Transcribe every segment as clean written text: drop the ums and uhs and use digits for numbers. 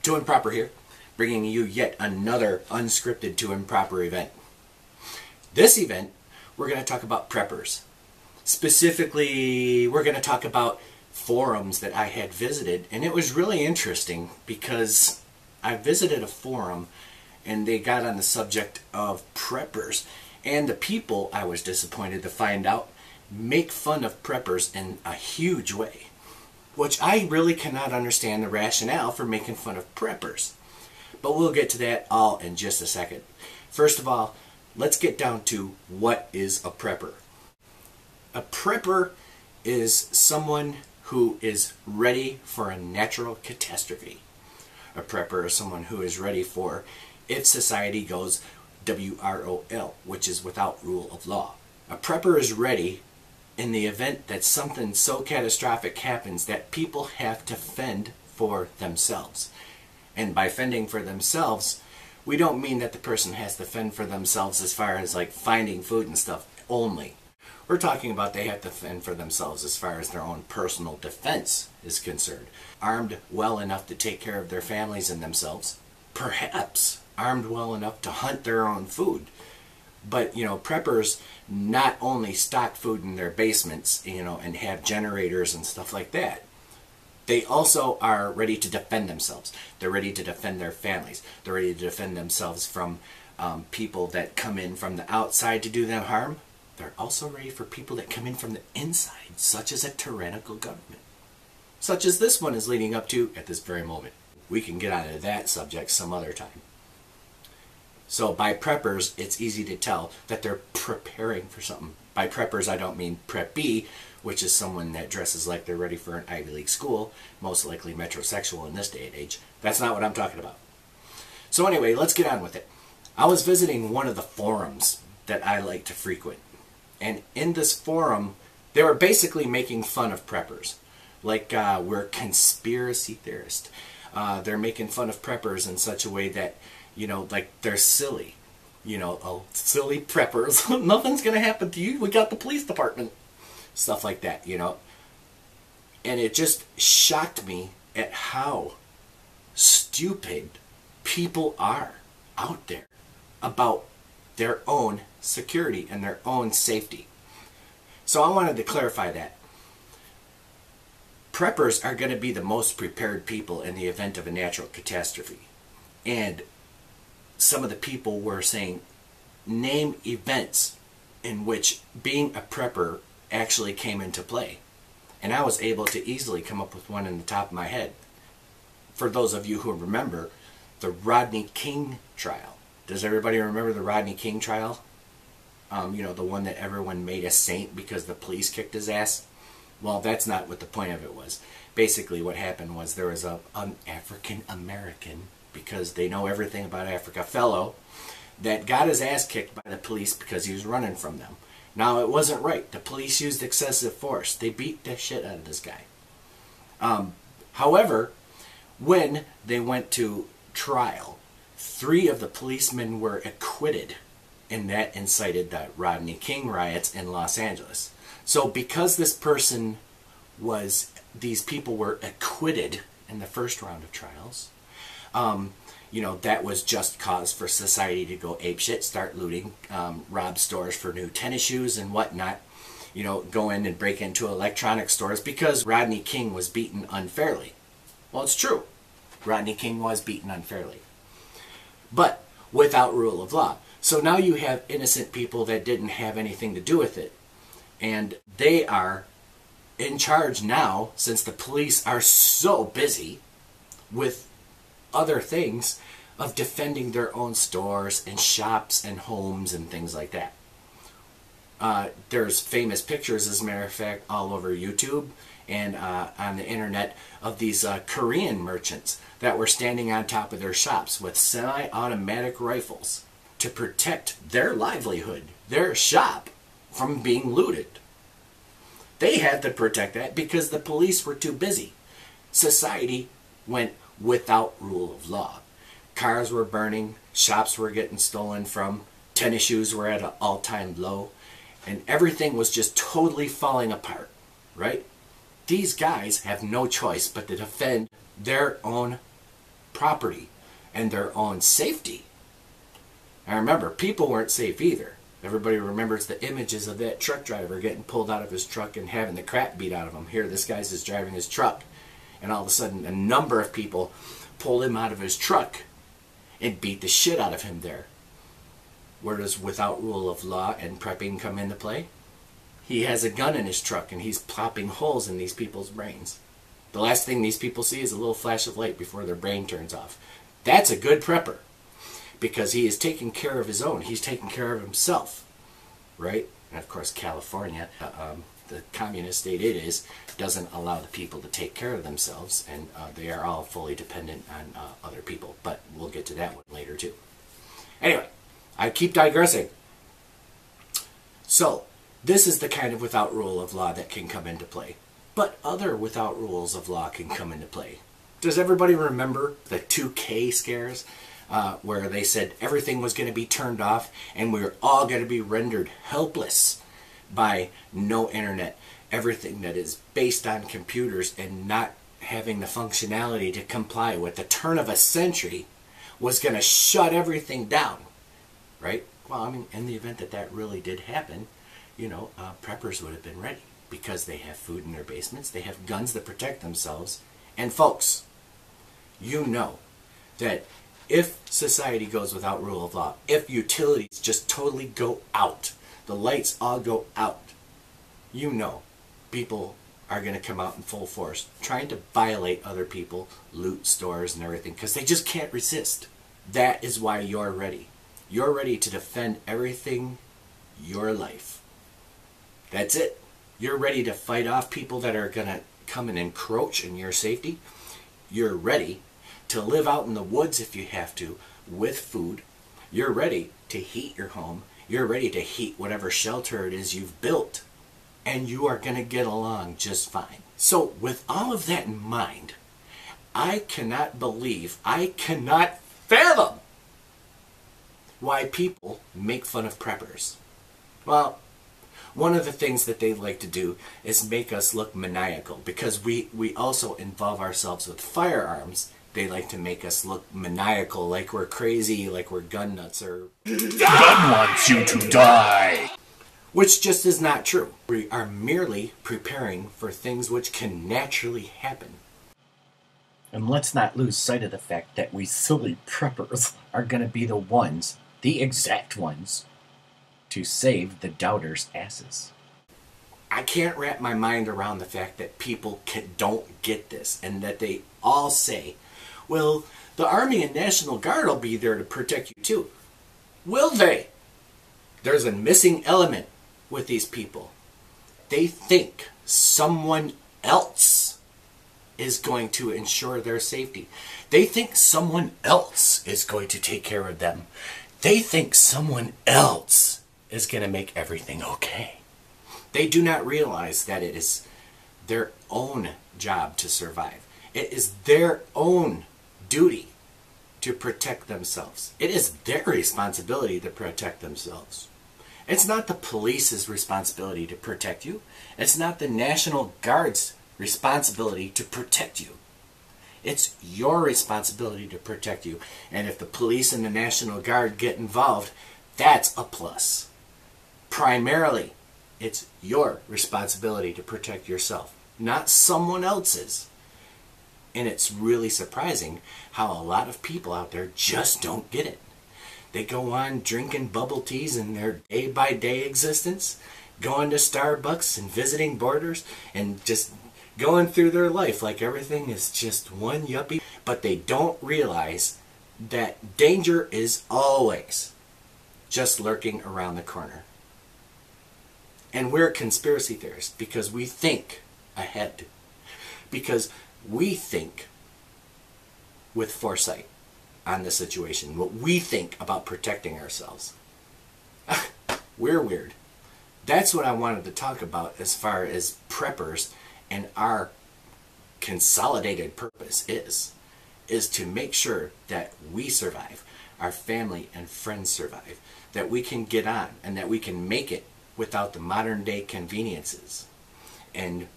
To Improper here, bringing you yet another unscripted To Improper event. This event, we're going to talk about preppers. Specifically, we're going to talk about forums that I had visited, and it was really interesting because I visited a forum and they got on the subject of preppers, and the people, I was disappointed to find out, make fun of preppers in a huge way, which I really cannot understand the rationale for making fun of preppers. But we'll get to that all in just a second. First of all, let's get down to what is a prepper. A prepper is someone who is ready for a natural catastrophe. A prepper is someone who is ready for if society goes WROL, which is without rule of law. A prepper is ready in the event that something so catastrophic happens that people have to fend for themselves. And by fending for themselves, we don't mean that the person has to fend for themselves as far as like finding food and stuff only. We're talking about they have to fend for themselves as far as their own personal defense is concerned. Armed well enough to take care of their families and themselves. Perhaps armed well enough to hunt their own food. But, preppers not only stock food in their basements, and have generators and stuff like that. They also are ready to defend themselves. They're ready to defend their families. They're ready to defend themselves from people that come in from the outside to do them harm. They're also ready for people that come in from the inside, such as a tyrannical government. Such as this one is leading up to at this very moment. We can get onto that subject some other time. So by preppers, it's easy to tell that they're preparing for something. By preppers, I don't mean preppy, which is someone that dresses like they're ready for an Ivy League school, most likely metrosexual in this day and age. That's not what I'm talking about. So anyway, let's get on with it. I was visiting one of the forums that I like to frequent. And in this forum, they were basically making fun of preppers. Like, we're conspiracy theorists. They're making fun of preppers in such a way that, like they're silly. Oh, silly preppers. Nothing's going to happen to you. We got the police department. Stuff like that, And it just shocked me at how stupid people are out there about their own security and their own safety. So I wanted to clarify that. Preppers are going to be the most prepared people in the event of a natural catastrophe. And some of the people were saying, name events in which being a prepper actually came into play. And I was able to easily come up with one in the top of my head. For those of you who remember, the Rodney King trial. Does everybody remember the Rodney King trial? The one that everyone made a saint because the police kicked his ass? Well, that's not what the point of it was. Basically what happened was there was an African American, because they know everything about Africa, fellow that got his ass kicked by the police because he was running from them. Now, it wasn't right. The police used excessive force. They beat the shit out of this guy. However, when they went to trial, 3 of the policemen were acquitted, and that incited the Rodney King riots in Los Angeles. So because these people were acquitted in the first round of trials, that was just cause for society to go apeshit, start looting, rob stores for new tennis shoes and whatnot, go in and break into electronic stores because Rodney King was beaten unfairly. Well, it's true. Rodney King was beaten unfairly. But without rule of law. So now you have innocent people that didn't have anything to do with it. And they are in charge now, since the police are so busy with other things, of defending their own stores and shops and homes and things like that. There's famous pictures, as a matter of fact, all over YouTube and on the internet of these Korean merchants that were standing on top of their shops with semi-automatic rifles to protect their livelihood, their shop, from being looted. They had to protect that because the police were too busy. Society went without rule of law. Cars were burning, shops were getting stolen from, tennis shoes were at an all-time low, and everything was just totally falling apart, right? These guys have no choice but to defend their own property and their own safety. And remember, people weren't safe either. Everybody remembers the images of that truck driver getting pulled out of his truck and having the crap beat out of him. Here, this guy's just driving his truck, and all of a sudden a number of people pulled him out of his truck and beat the shit out of him there. Where does without rule of law and prepping come into play? He has a gun in his truck and he's popping holes in these people's brains. The last thing these people see is a little flash of light before their brain turns off. That's a good prepper, because he is taking care of his own. He's taking care of himself, right? And of course, California, the communist state it is, doesn't allow the people to take care of themselves, and they are all fully dependent on other people. But we'll get to that one later too. Anyway, I keep digressing. So, this is the kind of without rule of law that can come into play. But other without rules of law can come into play. Does everybody remember the 2K scares? Where they said everything was going to be turned off and we were all going to be rendered helpless by no internet. Everything that is based on computers and not having the functionality to comply with the turn of a century was going to shut everything down, right? Well, I mean, in the event that that really did happen, you know, preppers would have been ready because they have food in their basements, they have guns that protect themselves, and folks, you know that if society goes without rule of law, if utilities just totally go out, the lights all go out, you know people are going to come out in full force trying to violate other people, loot stores and everything, because they just can't resist. That is why you're ready. You're ready to defend everything, your life. That's it. You're ready to fight off people that are going to come and encroach in your safety. You're ready to live out in the woods if you have to, with food. You're ready to heat your home. You're ready to heat whatever shelter it is you've built. And you are going to get along just fine. So with all of that in mind, I cannot believe, I cannot fathom why people make fun of preppers. Well, one of the things that they like to do is make us look maniacal, because we also involve ourselves with firearms. They like to make us look maniacal, like we're crazy, like we're gun nuts, or God wants you to die. Which just is not true. We are merely preparing for things which can naturally happen. And let's not lose sight of the fact that we silly preppers are going to be the ones, the exact ones, to save the doubters' asses. I can't wrap my mind around the fact that people don't get this, and that they all say, well, the Army and National Guard will be there to protect you too. Will they? There's a missing element with these people. They think someone else is going to ensure their safety. They think someone else is going to take care of them. They think someone else is going to make everything okay. They do not realize that it is their own job to survive. It is their own duty to protect themselves. It is their responsibility to protect themselves. It's not the police's responsibility to protect you. It's not the National Guard's responsibility to protect you. It's your responsibility to protect you. And if the police and the National Guard get involved, that's a plus. Primarily, it's your responsibility to protect yourself, not someone else's. And it's really surprising how a lot of people out there just don't get it. They go on drinking bubble teas in their day-by-day existence, going to Starbucks and visiting Borders, and just going through their life like everything is just one yuppie. But they don't realize that danger is always just lurking around the corner. And we're conspiracy theorists because we think ahead. Because we think with foresight on the situation. What we think about protecting ourselves. We're weird. That's what I wanted to talk about as far as preppers and our consolidated purpose is to make sure that we survive, our family and friends survive, that we can get on and that we can make it without the modern day conveniences, and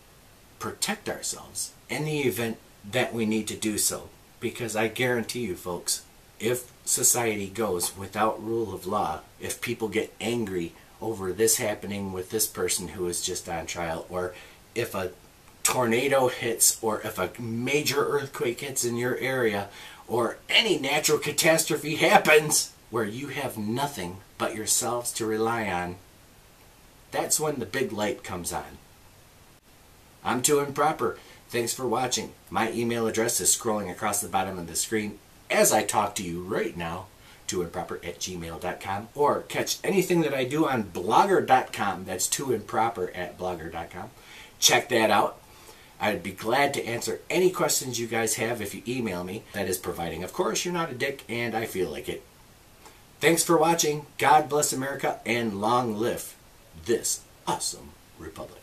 protect ourselves in the event that we need to do so. Because I guarantee you, folks, if society goes without rule of law, if people get angry over this happening with this person who is just on trial, or if a tornado hits, or if a major earthquake hits in your area, or any natural catastrophe happens where you have nothing but yourselves to rely on, that's when the big light comes on. I'm Too Improper. Thanks for watching. My email address is scrolling across the bottom of the screen as I talk to you right now, tooimproper@gmail.com, or catch anything that I do on blogger.com. That's tooimproper@blogger.com. Check that out. I'd be glad to answer any questions you guys have if you email me. That is providing, of course, you're not a dick and I feel like it. Thanks for watching. God bless America and long live this awesome republic.